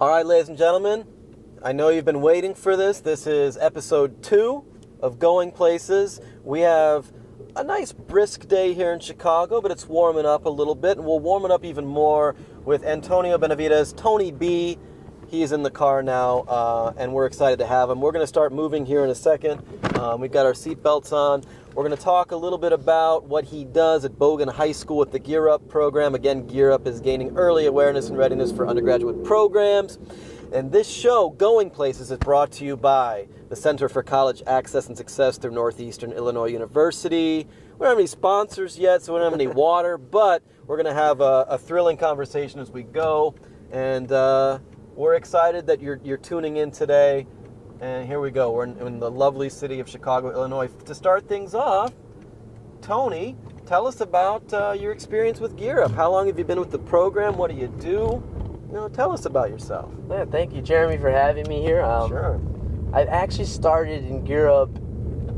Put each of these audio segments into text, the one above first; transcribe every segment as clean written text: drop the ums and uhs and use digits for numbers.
All right, ladies and gentlemen, I know you've been waiting for this. This is episode 2 of Going Places. We have a nice brisk day here in Chicago, but it's warming up a little bit, and we'll warm it up even more with Antonio Benavides, Tony B. He's in the car now, and we're excited to have him. We're going to start moving here in a second. We've got our seatbelts on. We're going to talk a little bit about what he does at Bogan High School with the Gear Up program. Again, Gear Up is gaining early awareness and readiness for undergraduate programs. And this show, Going Places, is brought to you by the Center for College Access and Success through Northeastern Illinois University. We don't have any sponsors yet, so we don't have any water, but we're going to have a thrilling conversation as we go. And we're excited that you're tuning in today. And here we go. We're in the lovely city of Chicago, Illinois. To start things off, Tony, tell us about your experience with Gear Up. How long have you been with the program? What do you do? Tell us about yourself. Yeah, thank you, Jeremy, for having me here. Sure. I actually started in Gear Up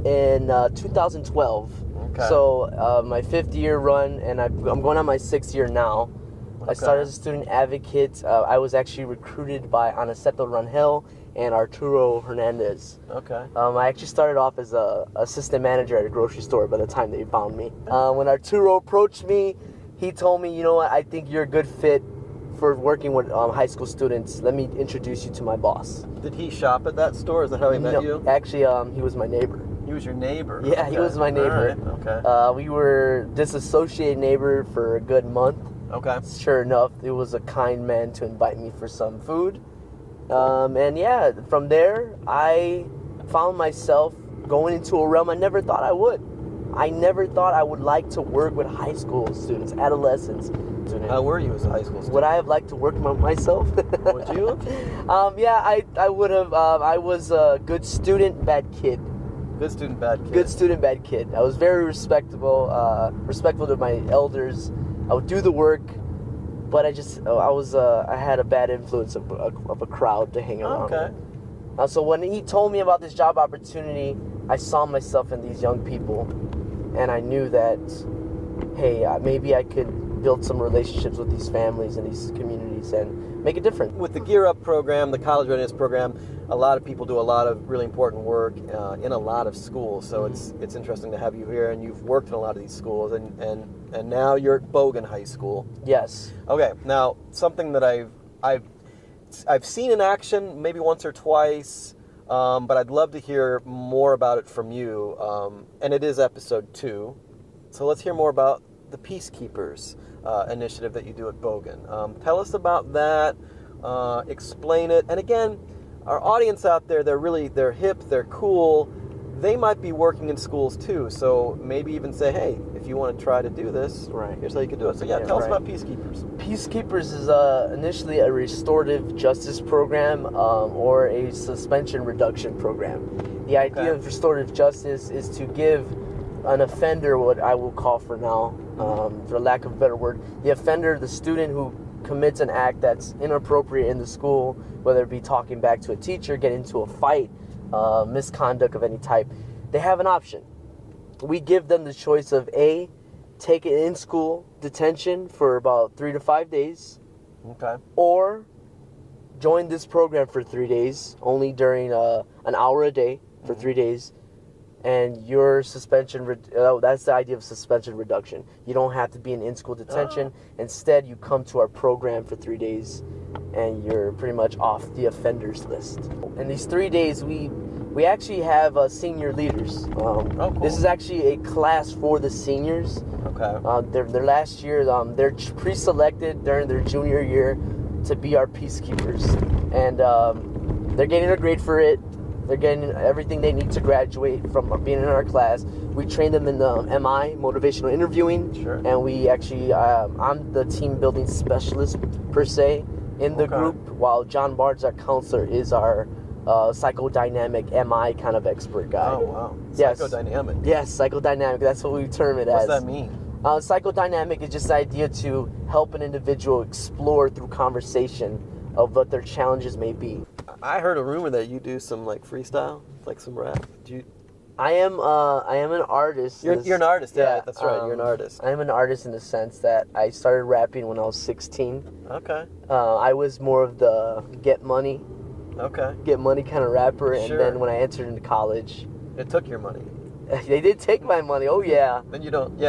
in 2012. Okay. So my 5th year run, and I'm going on my 6th year now. Okay. I started as a student advocate. I was actually recruited by Aniceto Rangel and Arturo Hernandez. Okay. I actually started off as a assistant manager at a grocery store by the time they found me. When Arturo approached me, he told me, you know what, I think you're a good fit for working with high school students. Let me introduce you to my boss. Did he shop at that store? Is that how he met you? Actually, he was my neighbor. He was your neighbor? Yeah, okay. He was my neighbor. All right. Okay. We were disassociated neighbor for a good month. Okay. Sure enough, it was a kind man to invite me for some food. And yeah, from there, I found myself going into a realm I never thought I would. I never thought I would like to work with high school students, adolescents. How were you as a high school student? Would I have liked to work myself? Would you? Yeah, I would have. I was a good student, bad kid. Good student, bad kid. Good student, bad kid. I was very respectful to my elders. I would do the work, but I had a bad influence of a crowd to hang around. Okay. So when he told me about this job opportunity, I saw myself in these young people, and I knew that, hey, maybe I could build some relationships with these families and these communities and make a difference. With the Gear Up program, the college readiness program, a lot of people do a lot of really important work in a lot of schools. So it's interesting to have you here, and you've worked in a lot of these schools, and now you're at Bogan High School. Yes. Okay. Now, something that I've seen in action maybe once or twice, but I'd love to hear more about it from you. And it is episode 2, so let's hear more about the Peacekeepers initiative that you do at Bogan. Tell us about that. Explain it. And again, our audience out there, they're hip, they're cool. They might be working in schools too. So maybe even say, hey, if you want to try to do this, right, here's how you can do it. So tell us about Peacekeepers. Peacekeepers is initially a restorative justice program or a suspension reduction program. The idea of restorative justice is to give an offender, what I will call for now, for lack of a better word, the offender, the student who commits an act that's inappropriate in the school, whether it be talking back to a teacher, get into a fight, misconduct of any type, they have an option. We give them the choice of A, take it in school detention for about 3 to 5 days, or join this program for 3 days, only during an hour a day for 3 days, and your suspension, that's the idea of suspension reduction. You don't have to be in in-school detention. Instead, you come to our program for 3 days, and you're pretty much off the offenders list. In these 3 days, we actually have senior leaders. Cool. This is actually a class for the seniors. Okay. Their last year, they're pre-selected during their junior year to be our peacekeepers, and they're getting a grade for it. They're getting everything they need to graduate from being in our class. We train them in the MI, motivational interviewing. Sure. And we actually, I'm the team building specialist per se in the group, while John Barnes, our counselor, is our psychodynamic MI kind of expert guy. Oh, wow. Yes. Psychodynamic. Yes, psychodynamic. That's what we term it as. What's that mean? Psychodynamic is just the idea to help an individual explore through conversation of what their challenges may be. I heard a rumor that you do some like freestyle, like some rap. I am an artist. You're an artist, yeah, that's right. You're an artist. I am an artist in the sense that I started rapping when I was 16. Okay. I was more of the get money kind of rapper, and Sure. then when I entered into college, It took your money. they did take my money. Oh yeah. Then you don't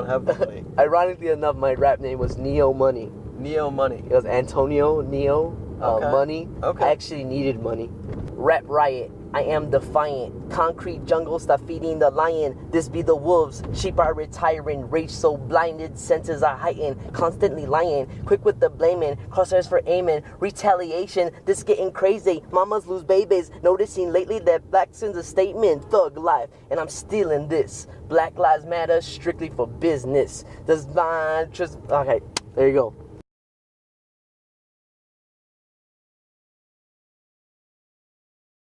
have the money. Ironically enough, my rap name was Neo Money. Neo Money. It was Antonio Neo Okay. Money. Okay. I actually needed money. Rap riot. I am defiant. Concrete jungle, stop feeding the lion. This be the wolves. Sheep are retiring. Rage so blinded, senses are heightened. Constantly lying. Quick with the blaming. Crosshairs for aiming. Retaliation. This getting crazy. Mamas lose babies. Noticing lately that black sin's a statement. Thug life. And I'm stealing this. Black Lives Matter strictly for business. Does not just. Okay, there you go.